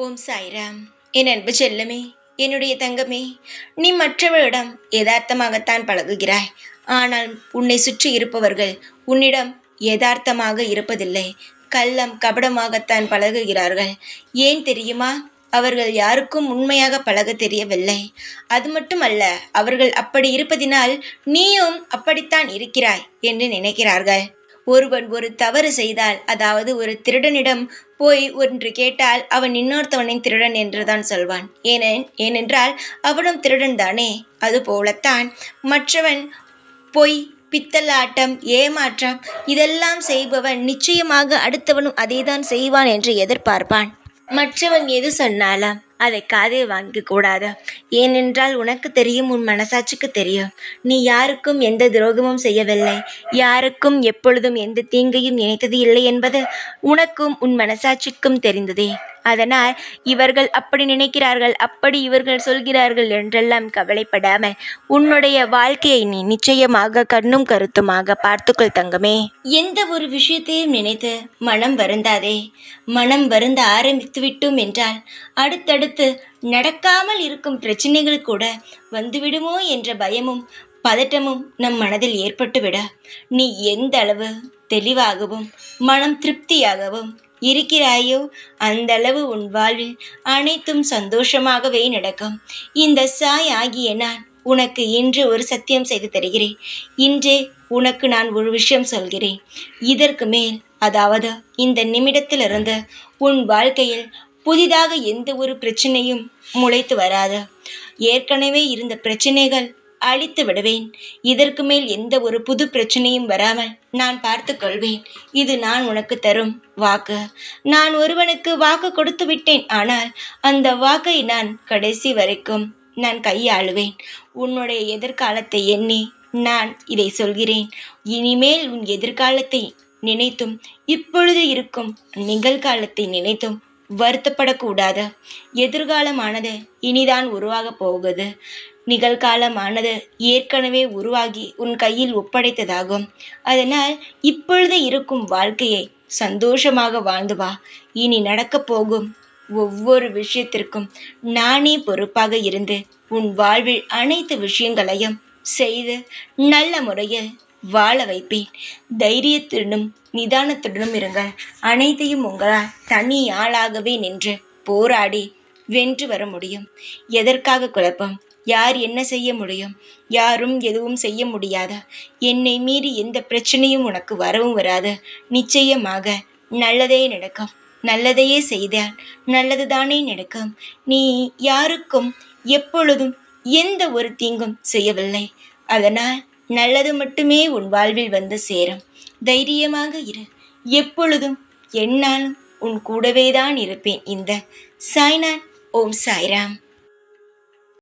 ஓம் சாய்ராம். என் அன்பு செல்லமே, என்னுடைய தங்கமே, நீ மற்றவர்களிடம் யதார்த்தமாகத்தான் பழகுகிறாய். ஆனால் உன்னை சுற்றி இருப்பவர்கள் உன்னிடம் யதார்த்தமாக இருப்பதில்லை. கள்ளம் கபடமாகத்தான் பழகுகிறார்கள். ஏன் தெரியுமா? அவர்கள் யாருக்கும் உண்மையாக பழக தெரியவில்லை. அது மட்டுமல்ல, அவர்கள் அப்படி இருப்பதினால் நீயும் அப்படித்தான் இருக்கிறாய் என்று நினைக்கிறார்கள். ஒருவன் ஒரு தவறு செய்தால், அதாவது ஒரு திருடனிடம் போய் ஒன்று கேட்டால் அவன் இன்னொருத்தவனின் திருடன் என்றுதான் சொல்வான். ஏனென்றால் அவனும் திருடன் தானே. அதுபோலத்தான் மற்றவன் பொய், பித்தலாட்டம், ஏமாற்றம் இதெல்லாம் செய்பவன் நிச்சயமாக அடுத்தவனும் அதேதான் செய்வான் என்று எதிர்பார்ப்பான். மற்றவன் எது சொன்னாலும் அதை காதில் வாங்க கூடாது. ஏனென்றால் உனக்கு தெரியும், உன் மனசாட்சிக்கு தெரியும், நீ யாருக்கும் எந்த துரோகமும் செய்யவில்லை, யாருக்கும் எப்பொழுதும் எந்த தீங்கையும் நினைத்தது இல்லை என்பது உனக்கும் உன் மனசாட்சிக்கும் தெரிந்ததே. அதனால் இவர்கள் அப்படி நினைக்கிறார்கள், அப்படி இவர்கள் சொல்கிறார்கள் என்றெல்லாம் கவலைப்படாமல் உன்னுடைய வாழ்க்கையை நீ நிச்சயமாக கண்ணும் கருத்துமாக பார்த்துக்கொள் தங்கமே. எந்த ஒரு விஷயத்தையும் நினைத்து மனம் வருந்தாதே. மனம் வருந்த ஆரம்பித்து விட்டோம் என்றால் அடுத்தடுத்து நடக்காமல் இருக்கும் பிரச்சனைகள் கூட வந்துவிடுமோ என்ற பயமும் பதட்டமும் நம் மனதில் ஏற்பட்டுவிட, நீ எந்த அளவு தெளிவாகவும் மனம் திருப்தியாகவும் இருக்கிறாயோ அந்த அளவு உன் வாழ்வில் அனைத்தும் சந்தோஷமாகவே நடக்கும். இந்த சாய் ஆகிய நான் உனக்கு இன்று ஒரு சத்தியம் செய்து தருகிறேன். இன்றே உனக்கு நான் ஒரு விஷயம் சொல்கிறேன். இதற்கு மேல், அதாவது இந்த நிமிடத்திலிருந்து உன் வாழ்க்கையில் புதிதாக எந்த ஒரு பிரச்சனையும் முளைத்து வராது. ஏற்கனவே இருந்த பிரச்சனைகள் அழித்து விடுவேன். இதற்கு மேல் எந்த ஒரு புது பிரச்சனையும் வராமல் நான் பார்த்து கொள்வேன். இது நான் உனக்கு தரும் வாக்கு. நான் ஒருவனுக்கு வாக்கு கொடுத்து விட்டேன். ஆனால் அந்த வாக்கை நான் கடைசி வரைக்கும் நான் கையாளுவேன். உன்னுடைய எதிர்காலத்தை எண்ணி நான் இதை சொல்கிறேன். இனிமேல் உன் எதிர்காலத்தை நினைத்தும் இப்பொழுது இருக்கும் நிகழ்காலத்தை நினைத்தும் வருத்தப்படக்கூடாது. எதிர்காலமானது இனிதான் உருவாகப் போகுது. நிகழ்காலமானது ஏற்கனவே உருவாகி உன் கையில் ஒப்படைத்ததாகும். அதனால் இப்பொழுது இருக்கும் வாழ்க்கையை சந்தோஷமாக வாழ்ந்து வா. இனி நடக்கப் போகும் ஒவ்வொரு விஷயத்திற்கும் நானே பொறுப்பாக இருந்து உன் வாழ்வில் அனைத்து விஷயங்களையும் செய்து நல்ல முறையில் வாழ வைப்பேன். தைரியத்துடனும் நிதானத்துடனும் இருங்கள். அனைத்தையும் உங்களால் தனி ஆளாகவே நின்று போராடி வென்று வர முடியும். எதற்காக குழப்பம்? யார் என்ன செய்ய முடியும்? யாரும் எதுவும் செய்ய முடியாத. என்னை மீறி எந்த பிரச்சனையும் உனக்கு வரவும் வராது. நிச்சயமாக நல்லதே நடக்கும். நல்லதையே செய்தால் நல்லதுதானே நடக்கும். நீ யாருக்கும் எப்பொழுதும் எந்த ஒரு தீங்கும் செய்யவில்லை. அதனால் நல்லது மட்டுமே உன் வாழ்வில் வந்து சேரும். தைரியமாக இரு. எப்பொழுதும் என்னாலும் உன் கூடவே தான் இருப்பேன். இந்த சாய்நாத். ஓம் சாய்ராம்.